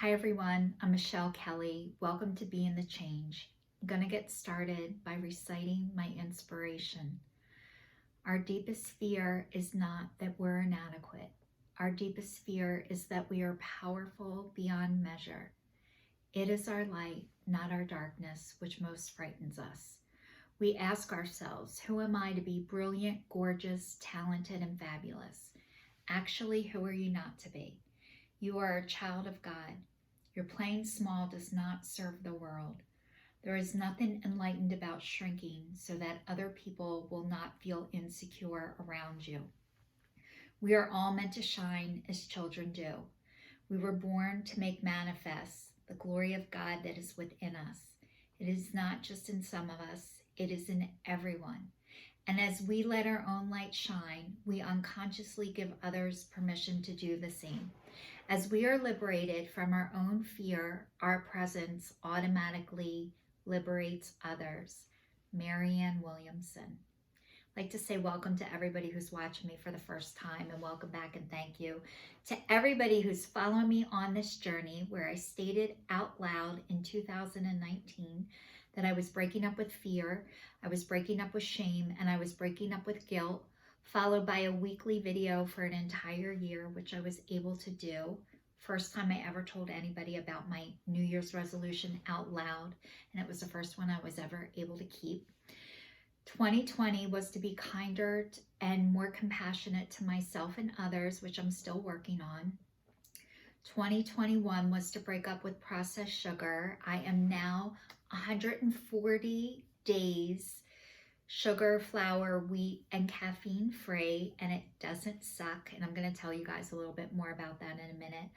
Hi everyone, I'm Michelle Kelly. Welcome to Be in the Change. I'm going to get started by reciting my inspiration. Our deepest fear is not that we're inadequate. Our deepest fear is that we are powerful beyond measure. It is our light, not our darkness, which most frightens us. We ask ourselves, who am I to be brilliant, gorgeous, talented, and fabulous? Actually, who are you not to be? You are a child of God. Your playing small does not serve the world. There is nothing enlightened about shrinking so that other people will not feel insecure around you. We are all meant to shine as children do. We were born to make manifest the glory of God that is within us. It is not just in some of us, it is in everyone. And as we let our own light shine, we unconsciously give others permission to do the same. As we are liberated from our own fear, our presence automatically liberates others. Marianne Williamson. I'd like to say welcome to everybody who's watching me for the first time, and welcome back and thank you to everybody who's following me on this journey where I stated out loud in 2019 that I was breaking up with fear, I was breaking up with shame, and I was breaking up with guilt, followed by a weekly video for an entire year, which I was able to do. First time I ever told anybody about my New Year's resolution out loud, and it was the first one I was ever able to keep. 2020 was to be kinder and more compassionate to myself and others, which I'm still working on. 2021 was to break up with processed sugar. I am now 140 days sugar, flour, wheat, and caffeine free, and it doesn't suck. And I'm going to tell you guys a little bit more about that in a minute.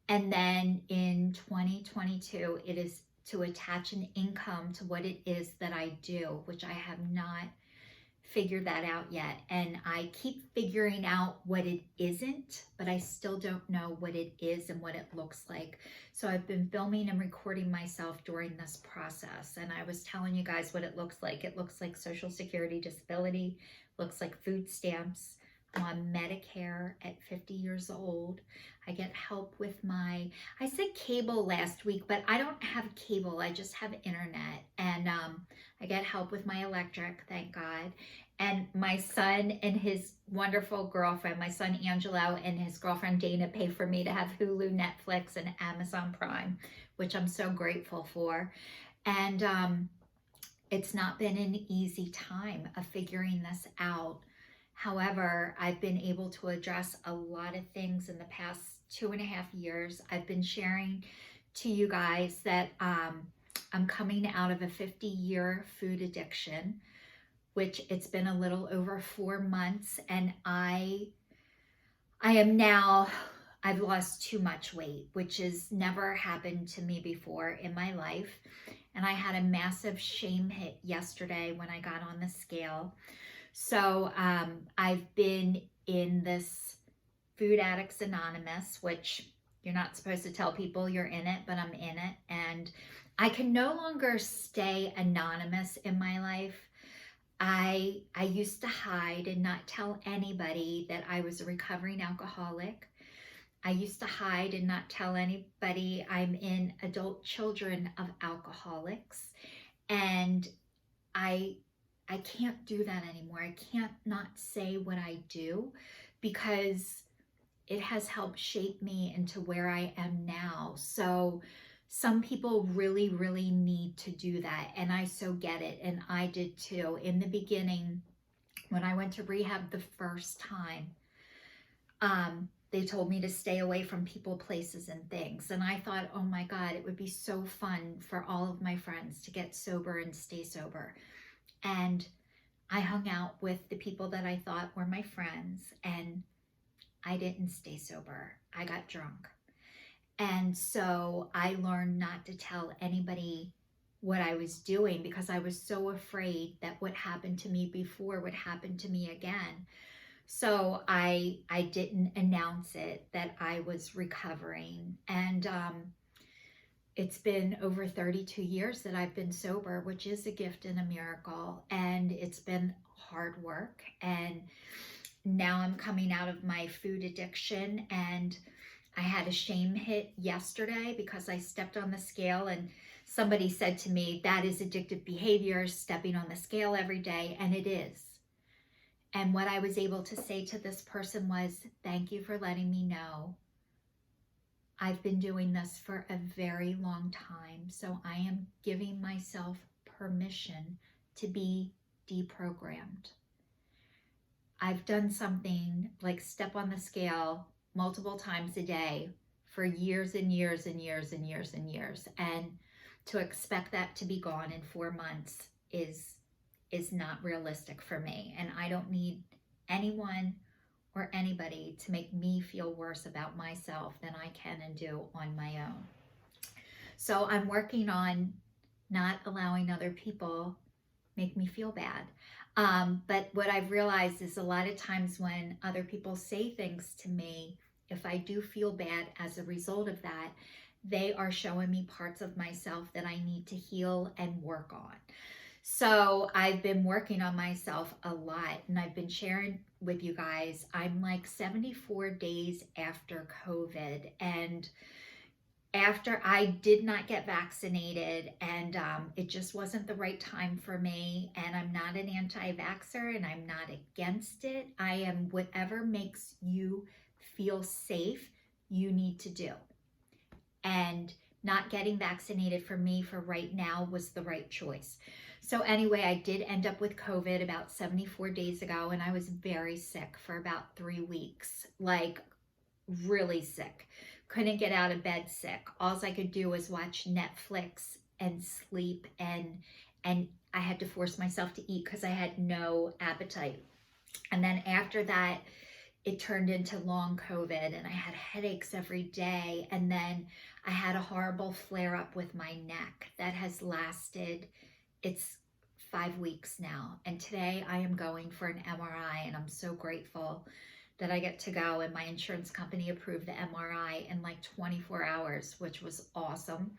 And then in 2022, it is to attach an income to what it is that I do, which I have not figured that out yet. And I keep figuring out what it isn't, but I still don't know what it is and what it looks like. So I've been filming and recording myself during this process. And I was telling you guys what it looks like. It looks like Social Security disability, looks like food stamps. I'm on Medicare at 50 years old. I get help with I said cable last week, but I don't have cable. I just have internet. And I get help with my electric, thank God. And my son and his wonderful girlfriend, my son Angelo and his girlfriend Dana, pay for me to have Hulu, Netflix, and Amazon Prime, which I'm so grateful for. And it's not been an easy time of figuring this out. However, I've been able to address a lot of things in the past 2.5 years. I've been sharing to you guys that I'm coming out of a 50-year food addiction, which it's been a little over 4 months, and I am now, I've lost too much weight, which has never happened to me before in my life. And I had a massive shame hit yesterday when I got on the scale. So I've been in this Food Addicts Anonymous, which you're not supposed to tell people you're in it, but I'm in it. And I can no longer stay anonymous in my life. I used to hide and not tell anybody that I was a recovering alcoholic. I used to hide and not tell anybody I'm in adult children of alcoholics. And I can't do that anymore. I can't not say what I do because it has helped shape me into where I am now. So some people really, really need to do that. And I so get it. And I did too. In the beginning, when I went to rehab the first time, they told me to stay away from people, places, and things. And I thought, oh my God, it would be so fun for all of my friends to get sober and stay sober. And I hung out with the people that I thought were my friends, and I didn't stay sober. I got drunk. And so I learned not to tell anybody what I was doing because I was so afraid that what happened to me before would happen to me again. So I didn't announce it that I was recovering. And it's been over 32 years that I've been sober, which is a gift and a miracle. And it's been hard work. And now I'm coming out of my food addiction, and I had a shame hit yesterday because I stepped on the scale and somebody said to me, that is addictive behavior, stepping on the scale every day, and it is. And what I was able to say to this person was, thank you for letting me know. I've been doing this for a very long time, so I am giving myself permission to be deprogrammed. I've done something like step on the scale multiple times a day for years and years and years and years and years. And to expect that to be gone in 4 months is not realistic for me. And I don't need anyone or anybody to make me feel worse about myself than I can and do on my own. So I'm working on not allowing other people make me feel bad. But what I've realized is a lot of times when other people say things to me, if I do feel bad as a result of that, they are showing me parts of myself that I need to heal and work on. So I've been working on myself a lot, and I've been sharing with you guys. I'm like 74 days after COVID, and after I did not get vaccinated, and it just wasn't the right time for me, and I'm not an anti-vaxxer and I'm not against it. I am whatever makes you feel safe, you need to do. And not getting vaccinated for me for right now was the right choice. So anyway, I did end up with COVID about 74 days ago, and I was very sick for about 3 weeks, like really sick. Couldn't get out of bed sick. All I could do was watch Netflix and sleep, and I had to force myself to eat because I had no appetite. And then after that, it turned into long COVID, and I had headaches every day. And then I had a horrible flare up with my neck that has lasted, it's 5 weeks now. And today I am going for an MRI, and I'm so grateful that I get to go, and my insurance company approved the MRI in like 24 hours, which was awesome.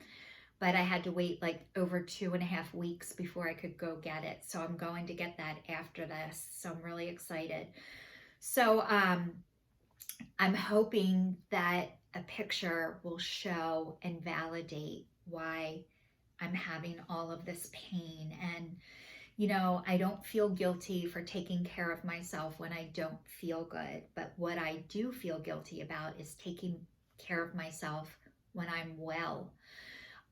But I had to wait like over 2.5 weeks before I could go get it. So I'm going to get that after this. So I'm really excited. So I'm hoping that a picture will show and validate why I'm having all of this pain. And you know, I don't feel guilty for taking care of myself when I don't feel good. But what I do feel guilty about is taking care of myself when I'm well.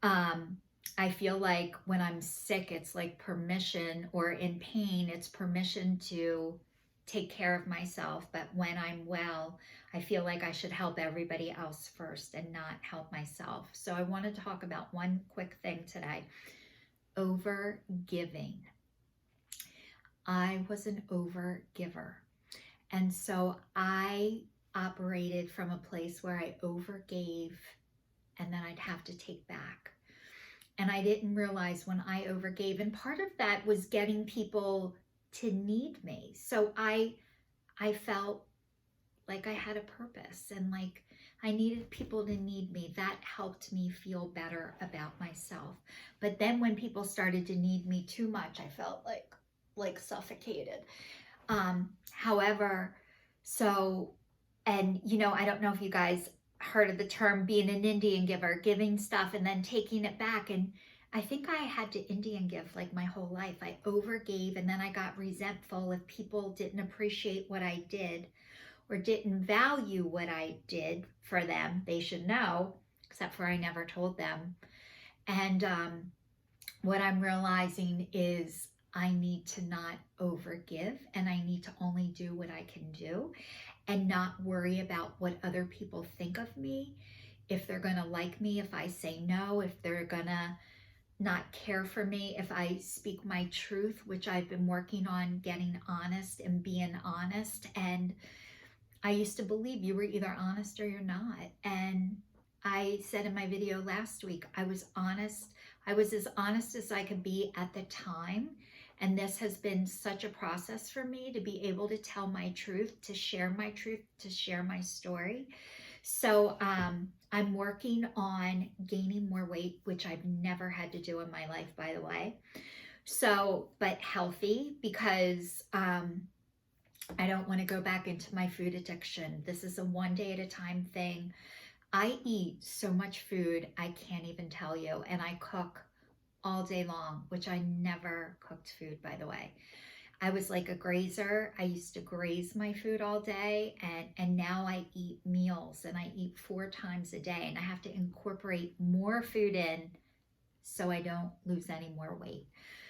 I feel like when I'm sick, it's like permission, or in pain, it's permission to take care of myself. But when I'm well, I feel like I should help everybody else first and not help myself. So I want to talk about one quick thing today: over giving. I was an over giver. And so I operated from a place where I overgave and then I'd have to take back. And I didn't realize when I overgave, and part of that was getting people to need me. So I felt like I had a purpose, and like I needed people to need me. That helped me feel better about myself. But then when people started to need me too much, I felt like suffocated. However, so, and you know, I don't know if you guys heard of the term being an Indian giver, giving stuff and then taking it back. And I think I had to Indian give like my whole life. I overgave, and then I got resentful if people didn't appreciate what I did or didn't value what I did for them. They should know, except for I never told them. And what I'm realizing is I need to not overgive, and I need to only do what I can do and not worry about what other people think of me, if they're going to like me if I say no, if they're going to not care for me if I speak my truth, which I've been working on getting honest and being honest. And I used to believe you were either honest or you're not. And I said in my video last week, I was honest. I was as honest as I could be at the time. And this has been such a process for me to be able to tell my truth, to share my truth, to share my story. So I'm working on gaining more weight, which I've never had to do in my life, by the way. So, but healthy, because I don't want to go back into my food addiction. This is a one day at a time thing. I eat so much food, I can't even tell you. And I cook all day long, which I never cooked food, by the way. I was like a grazer. I used to graze my food all day, and now I eat meals, and I eat 4 times a day, and I have to incorporate more food in so I don't lose any more weight.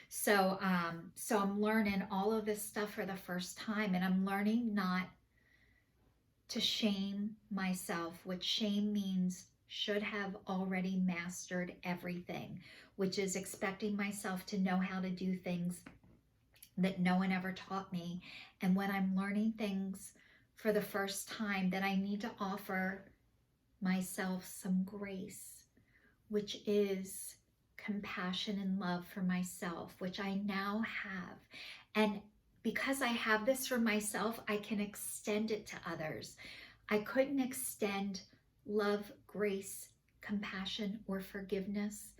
So I'm learning all of this stuff for the first time, and I'm learning not to shame myself, which shame means should have already mastered everything, which is expecting myself to know how to do things that no one ever taught me. And when I'm learning things for the first time, that I need to offer myself some grace, which is compassion and love for myself, which I now have. And because I have this for myself, I can extend it to others. I couldn't extend love, grace, compassion, or forgiveness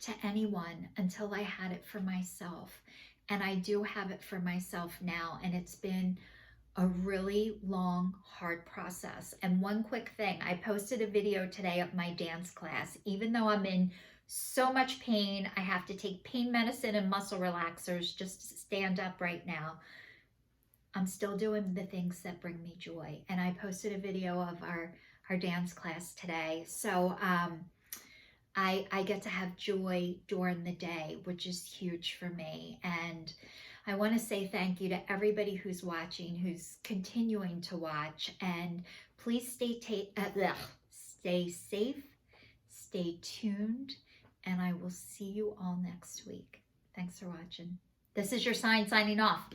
to anyone until I had it for myself. And I do have it for myself now. And it's been a really long, hard process. And one quick thing, I posted a video today of my dance class. Even though I'm in so much pain, I have to take pain medicine and muscle relaxers just to stand up right now. I'm still doing the things that bring me joy. And I posted a video of our dance class today. So I get to have joy during the day, which is huge for me. And I want to say thank you to everybody who's watching, who's continuing to watch. And please stay safe, stay tuned, and I will see you all next week. Thanks for watching. This is your signing off.